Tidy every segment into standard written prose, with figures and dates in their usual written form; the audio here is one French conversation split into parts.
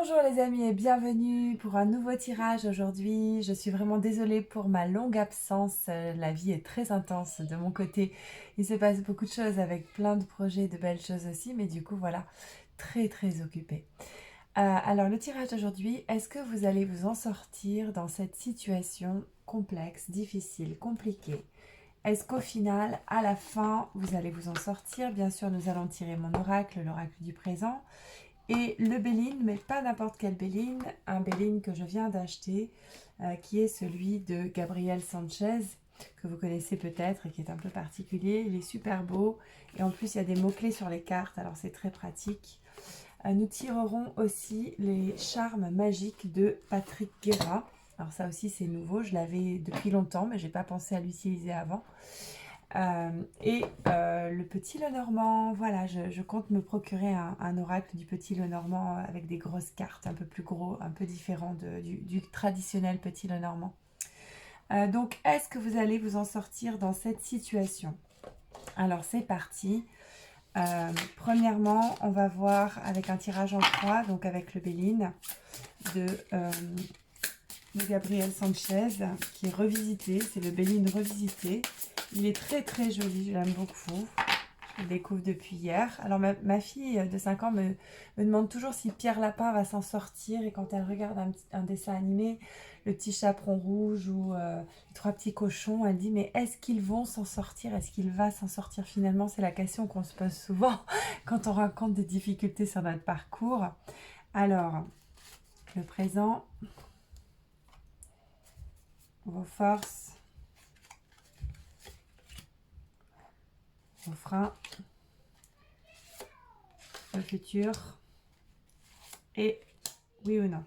Bonjour les amis et bienvenue pour un nouveau tirage aujourd'hui. Je suis vraiment désolée pour ma longue absence. La vie est très intense de mon côté. Il se passe beaucoup de choses avec plein de projets, de belles choses aussi, mais du coup voilà, très occupée. Alors le tirage d'aujourd'hui, est-ce que vous allez vous en sortir dans cette situation complexe, difficile, compliquée? Est-ce qu'au final, à la fin, vous allez vous en sortir? Bien sûr, nous allons tirer mon oracle, l'oracle du présent. Et le Béline, mais pas n'importe quel Béline, un Béline que je viens d'acheter, qui est celui de Gabriel Sanchez, que vous connaissez peut-être et qui est un peu particulier. Il est super beau et en plus il y a des mots-clés sur les cartes, alors c'est très pratique. Nous tirerons aussi les charmes magiques de Patrick Guérin. Alors ça aussi c'est nouveau, je l'avais depuis longtemps mais je n'ai pas pensé à l'utiliser avant. Le petit Lenormand, voilà, je compte me procurer un oracle du petit Lenormand avec des grosses cartes, un peu plus gros, un peu différent du traditionnel petit Lenormand. Donc, est-ce que vous allez vous en sortir dans cette situation? Alors, c'est parti. Premièrement, on va voir avec un tirage en 3, donc avec le Béline de Gabriel Sanchez, qui est revisité, c'est le Béline revisité. Il est très joli, je l'aime beaucoup. Je le découvre depuis hier. Alors ma fille de 5 ans me demande toujours si Pierre Lapin va s'en sortir. Et quand elle regarde un dessin animé, le petit chaperon rouge ou les trois petits cochons, elle dit mais est-ce qu'ils vont s'en sortir? Est-ce qu'il va s'en sortir finalement? C'est la question qu'on se pose souvent quand on rencontre des difficultés sur notre parcours. Alors, le présent, vos forces, vos freins, le futur et oui ou non.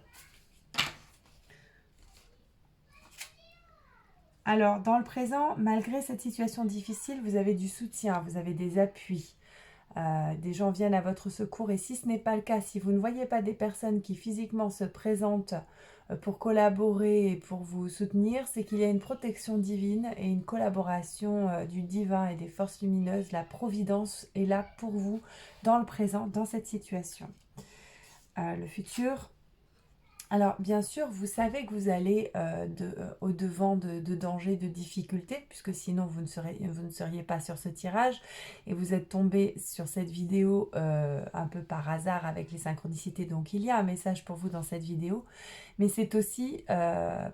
Alors, dans le présent, malgré cette situation difficile, vous avez du soutien, vous avez des appuis. Des gens viennent à votre secours et si ce n'est pas le cas, si vous ne voyez pas des personnes qui physiquement se présentent pour collaborer et pour vous soutenir, c'est qu'il y a une protection divine et une collaboration du divin et des forces lumineuses. La providence est là pour vous dans le présent, dans cette situation. Le futur. Alors, bien sûr, vous savez que vous allez au-devant de dangers, de difficultés, puisque sinon vous ne seriez pas sur ce tirage. Et vous êtes tombé sur cette vidéo un peu par hasard avec les synchronicités. Donc, il y a un message pour vous dans cette vidéo. Mais c'est aussi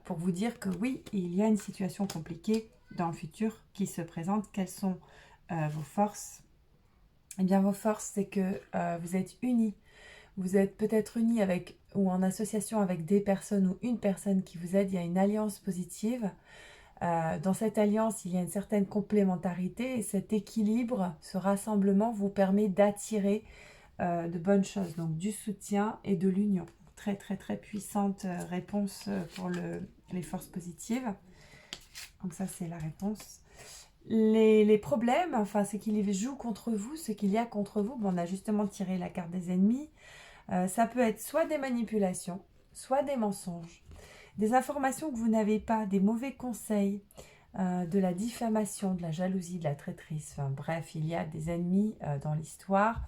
pour vous dire que oui, il y a une situation compliquée dans le futur qui se présente. Quelles sont vos forces? Eh bien, vos forces, c'est que vous êtes unis. Vous êtes peut-être unis avec ou en association avec des personnes ou une personne qui vous aide. Il y a une alliance positive. Dans cette alliance, il y a une certaine complémentarité et cet équilibre, ce rassemblement vous permet d'attirer de bonnes choses, donc du soutien et de l'union. Très puissante réponse pour les forces positives. Donc ça, c'est la réponse. Les problèmes, enfin, c'est qu'il joue contre vous, ce qu'il y a contre vous. Bon, on a justement tiré la carte des ennemis. Ça peut être soit des manipulations, soit des mensonges, des informations que vous n'avez pas, des mauvais conseils, de la diffamation, de la jalousie, de la traîtrise. Enfin, bref, il y a des ennemis dans l'histoire,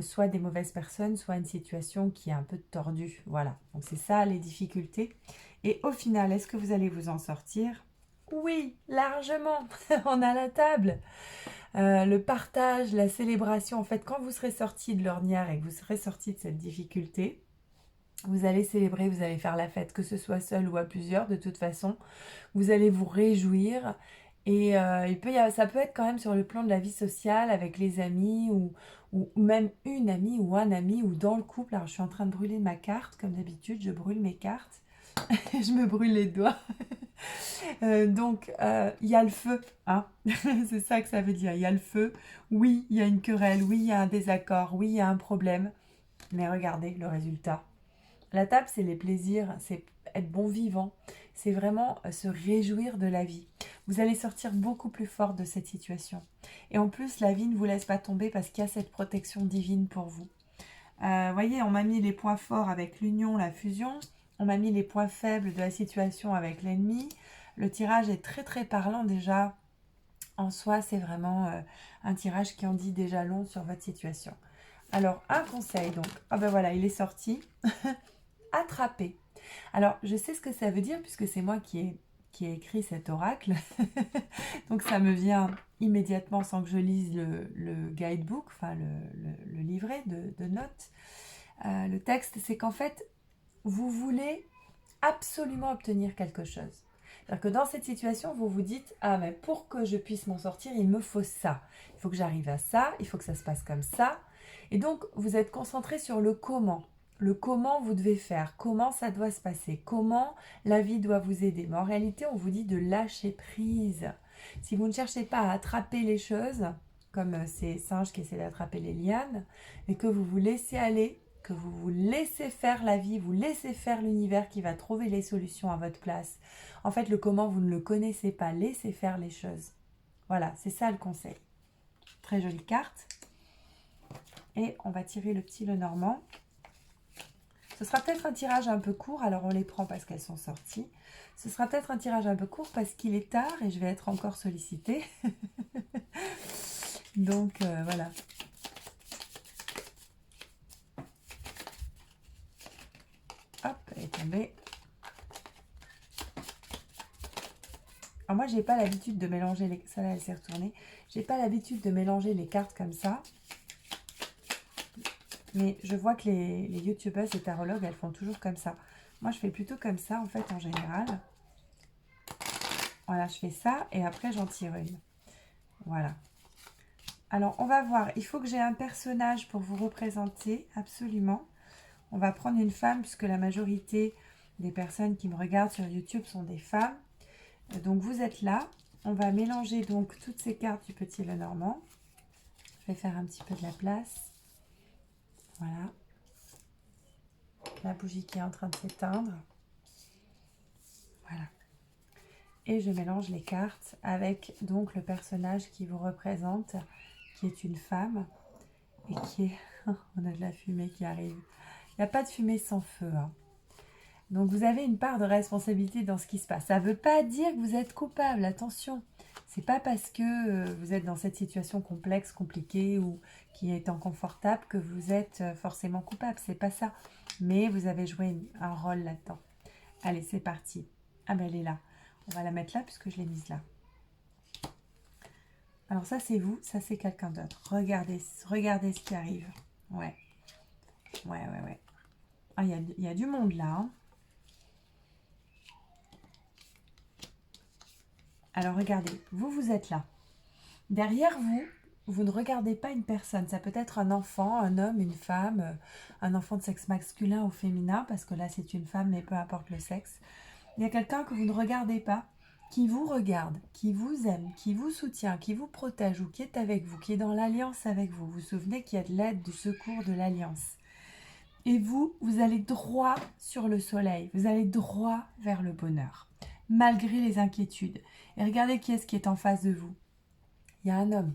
soit des mauvaises personnes, soit une situation qui est un peu tordue. Voilà, donc c'est ça les difficultés. Et au final, est-ce que vous allez vous en sortir? Oui, largement. On a la table. Le partage, la célébration, en fait, quand vous serez sorti de l'ornière et que vous serez sorti de cette difficulté, vous allez célébrer, vous allez faire la fête, que ce soit seul ou à plusieurs, de toute façon. Vous allez vous réjouir et ça peut être quand même sur le plan de la vie sociale avec les amis ou même une amie ou un ami ou dans le couple. Alors, je suis en train de brûler ma carte, comme d'habitude, je brûle mes cartes. Je me brûle les doigts. Il y a le feu, hein. C'est ça que ça veut dire, il y a le feu. Oui, il y a une querelle, oui, il y a un désaccord, oui, il y a un problème. Mais regardez le résultat. La table, c'est les plaisirs, c'est être bon vivant. C'est vraiment se réjouir de la vie. Vous allez sortir beaucoup plus fort de cette situation. Et en plus, la vie ne vous laisse pas tomber parce qu'il y a cette protection divine pour vous. Voyez, on m'a mis les points forts avec l'union, la fusion. On m'a mis les points faibles de la situation avec l'ennemi. Le tirage est très parlant déjà. En soi, c'est vraiment un tirage qui en dit déjà long sur votre situation. Alors, un conseil donc. Ah ben voilà, il est sorti. attraper. Alors, je sais ce que ça veut dire puisque c'est moi qui ai écrit cet oracle. Donc, ça me vient immédiatement sans que je lise le guidebook, enfin le livret de notes. Le texte, c'est qu'en fait, vous voulez absolument obtenir quelque chose. C'est-à-dire que dans cette situation, vous vous dites « Ah, mais pour que je puisse m'en sortir, il me faut ça. Il faut que j'arrive à ça, il faut que ça se passe comme ça. » Et donc, vous êtes concentré sur le comment. Le comment vous devez faire, comment ça doit se passer, comment la vie doit vous aider. Mais en réalité, on vous dit de lâcher prise. Si vous ne cherchez pas à attraper les choses, comme ces singes qui essaient d'attraper les lianes, et que vous vous laissez aller, que vous vous laissez faire la vie, vous laissez faire l'univers qui va trouver les solutions à votre place. En fait, le comment, vous ne le connaissez pas, laissez faire les choses. Voilà, c'est ça le conseil. Très jolie carte. Et on va tirer le petit Lenormand. Ce sera peut-être un tirage un peu court, alors on les prend parce qu'elles sont sorties. Ce sera peut-être un tirage un peu court parce qu'il est tard et je vais être encore sollicitée. Donc voilà. Hop, elle est tombée. Alors moi, j'ai pas l'habitude de mélanger les... Ça là, elle s'est retournée. J'ai pas l'habitude de mélanger les cartes comme ça. Mais je vois que les youtubeuses et tarologues, elles font toujours comme ça. Moi, je fais plutôt comme ça, en fait, en général. Voilà, je fais ça et après, j'en tire une. Voilà. Alors, on va voir. Il faut que j'ai un personnage pour vous représenter, absolument. On va prendre une femme, puisque la majorité des personnes qui me regardent sur YouTube sont des femmes. Donc, vous êtes là. On va mélanger donc toutes ces cartes du petit Lenormand. Je vais faire un petit peu de la place. Voilà. La bougie qui est en train de s'éteindre. Voilà. Et je mélange les cartes avec donc le personnage qui vous représente, qui est une femme. Et qui est... On a de la fumée qui arrive. Il n'y a pas de fumée sans feu. Hein. Donc vous avez une part de responsabilité dans ce qui se passe. Ça ne veut pas dire que vous êtes coupable, attention. C'est pas parce que vous êtes dans cette situation complexe, compliquée ou qui est inconfortable que vous êtes forcément coupable. C'est pas ça. Mais vous avez joué un rôle là-dedans. Allez, c'est parti. Ah ben elle est là. On va la mettre là puisque je l'ai mise là. Alors ça c'est vous, ça c'est quelqu'un d'autre. Regardez ce qui arrive. Ouais. Ouais. Ah, il y a du monde là. Hein. Alors regardez, vous êtes là. Derrière vous, vous ne regardez pas une personne. Ça peut être un enfant, un homme, une femme, un enfant de sexe masculin ou féminin, parce que là c'est une femme, mais peu importe le sexe. Il y a quelqu'un que vous ne regardez pas, qui vous regarde, qui vous aime, qui vous soutient, qui vous protège ou qui est avec vous, qui est dans l'alliance avec vous. Vous vous souvenez qu'il y a de l'aide, du secours, de l'alliance. Et vous allez droit sur le soleil, vous allez droit vers le bonheur, malgré les inquiétudes. Et regardez qui est-ce qui est en face de vous. Il y a un homme.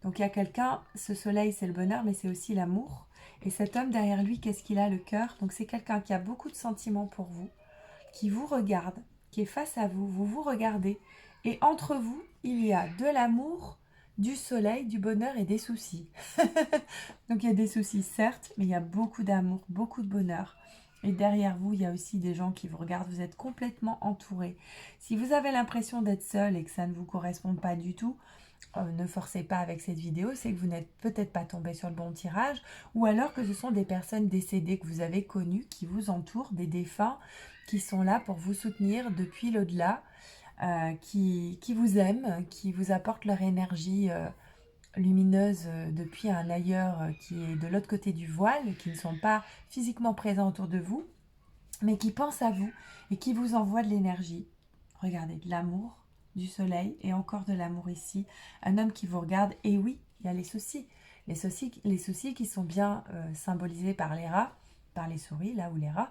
Donc il y a quelqu'un, ce soleil c'est le bonheur, mais c'est aussi l'amour. Et cet homme derrière lui, qu'est-ce qu'il a? Le cœur. Donc c'est quelqu'un qui a beaucoup de sentiments pour vous, qui vous regarde, qui est face à vous, vous vous regardez. Et entre vous, il y a de l'amour, du soleil, du bonheur et des soucis. Donc il y a des soucis certes, mais il y a beaucoup d'amour, beaucoup de bonheur. Et derrière vous, il y a aussi des gens qui vous regardent, vous êtes complètement entouré. Si vous avez l'impression d'être seul et que ça ne vous correspond pas du tout, ne forcez pas avec cette vidéo, c'est que vous n'êtes peut-être pas tombé sur le bon tirage, ou alors que ce sont des personnes décédées que vous avez connues, qui vous entourent, des défunts, qui sont là pour vous soutenir depuis l'au-delà, qui vous aiment, qui vous apportent leur énergie lumineuse depuis un ailleurs qui est de l'autre côté du voile, qui ne sont pas physiquement présents autour de vous, mais qui pensent à vous et qui vous envoient de l'énergie. Regardez, de l'amour, du soleil et encore de l'amour ici. Un homme qui vous regarde, et oui, il y a les soucis. Les soucis qui sont bien symbolisés par les rats, par les souris, là où les rats,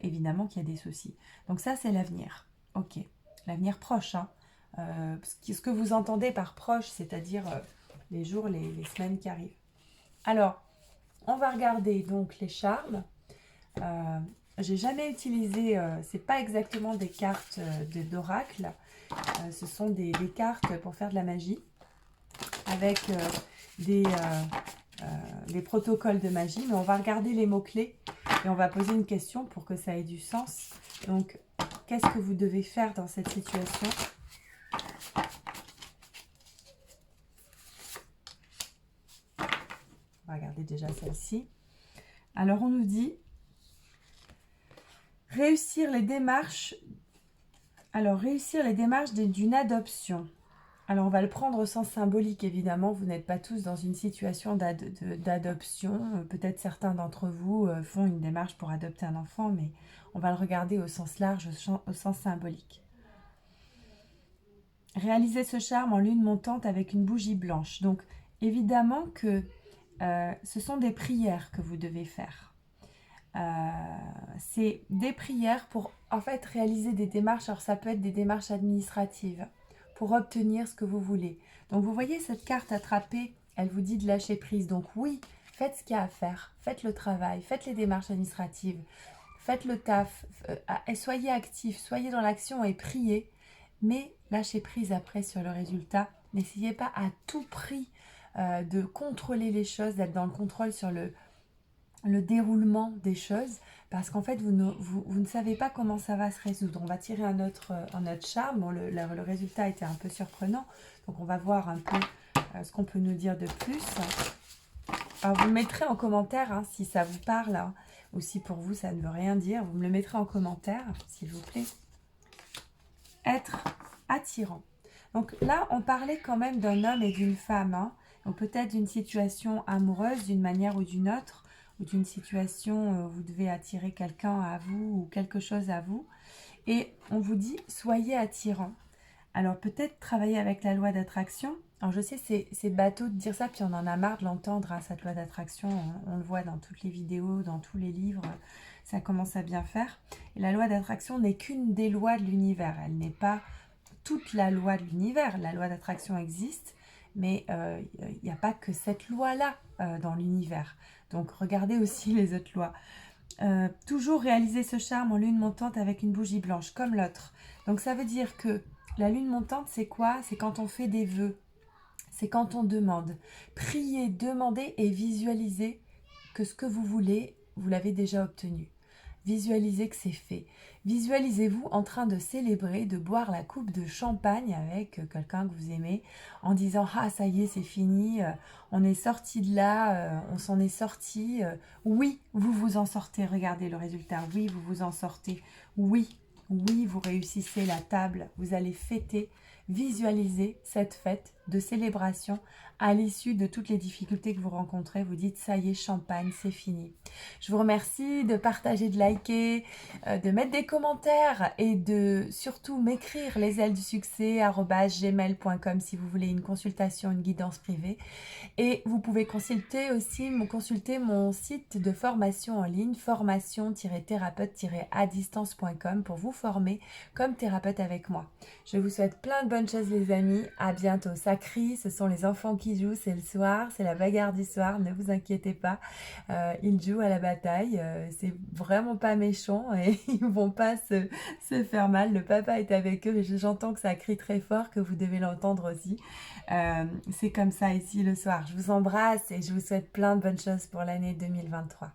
évidemment qu'il y a des soucis. Donc ça, c'est l'avenir. Ok, l'avenir proche. Hein. Ce que vous entendez par proche, c'est-à-dire les jours, les semaines qui arrivent. Alors, on va regarder donc les charmes. J'ai jamais utilisé, c'est pas exactement des cartes d'oracle, ce sont des cartes pour faire de la magie avec des les protocoles de magie, mais on va regarder les mots-clés et on va poser une question pour que ça ait du sens. Donc, qu'est-ce que vous devez faire dans cette situation? On va regarder déjà celle-ci. Alors, on nous dit réussir les démarches. Alors, réussir les démarches d'une adoption. Alors, on va le prendre au sens symbolique, évidemment. Vous n'êtes pas tous dans une situation d'adoption. Peut-être certains d'entre vous font une démarche pour adopter un enfant, mais on va le regarder au sens large, au sens symbolique. Réaliser ce charme en lune montante avec une bougie blanche. Donc, évidemment que ce sont des prières que vous devez faire. C'est des prières pour, en fait, réaliser des démarches. Alors, ça peut être des démarches administratives pour obtenir ce que vous voulez. Donc, vous voyez cette carte attrapée, elle vous dit de lâcher prise. Donc, oui, faites ce qu'il y a à faire. Faites le travail, faites les démarches administratives, faites le taf, soyez actifs, soyez dans l'action et priez. Mais lâchez prise après sur le résultat. N'essayez pas à tout prix de contrôler les choses, d'être dans le contrôle sur le déroulement des choses, parce qu'en fait, vous ne savez pas comment ça va se résoudre. On va tirer un autre charme. Bon, le résultat était un peu surprenant, donc on va voir un peu ce qu'on peut nous dire de plus. Alors, vous le mettrez en commentaire hein, si ça vous parle, hein, ou si pour vous, ça ne veut rien dire. Vous me le mettrez en commentaire, s'il vous plaît. Être attirant. Donc là, on parlait quand même d'un homme et d'une femme, hein, donc peut-être d'une situation amoureuse d'une manière ou d'une autre, ou d'une situation où vous devez attirer quelqu'un à vous ou quelque chose à vous. Et on vous dit, soyez attirant. Alors peut-être travailler avec la loi d'attraction. Alors je sais, c'est bateau de dire ça, puis on en a marre de l'entendre, hein, cette loi d'attraction. On le voit dans toutes les vidéos, dans tous les livres, ça commence à bien faire. Et la loi d'attraction n'est qu'une des lois de l'univers. Elle n'est pas toute la loi de l'univers. La loi d'attraction existe, mais il n'y a pas que cette loi-là dans l'univers. Donc regardez aussi les autres lois. Toujours réaliser ce charme en lune montante avec une bougie blanche, comme l'autre. Donc ça veut dire que la lune montante, c'est quoi? C'est quand on fait des vœux. C'est quand on demande. Priez, demandez et visualisez que ce que vous voulez, vous l'avez déjà obtenu. Visualisez que c'est fait. Visualisez-vous en train de célébrer, de boire la coupe de champagne avec quelqu'un que vous aimez, en disant « Ah, ça y est, c'est fini, on est sorti de là, on s'en est sorti. Oui, vous vous en sortez, regardez le résultat. Oui, vous vous en sortez. Oui, oui, vous réussissez la table, vous allez fêter. Visualisez cette fête de célébration à l'issue de toutes les difficultés que vous rencontrez. Vous dites, ça y est, champagne, c'est fini. Je vous remercie de partager, de liker, de mettre des commentaires et de surtout m'écrire lesailedusuccès@gmail.com si vous voulez une consultation, une guidance privée. Et vous pouvez consulter mon site de formation en ligne, formation-thérapeute-à-distance.com pour vous former comme thérapeute avec moi. Je vous souhaite plein de bonnes choses les amis, à bientôt. Ça crie, ce sont les enfants qui jouent, c'est le soir, c'est la bagarre du soir, ne vous inquiétez pas, ils jouent à la bataille, c'est vraiment pas méchant et ils vont pas se faire mal. Le papa est avec eux, mais j'entends que ça crie très fort, que vous devez l'entendre aussi. C'est comme ça ici le soir. Je vous embrasse et je vous souhaite plein de bonnes choses pour l'année 2023.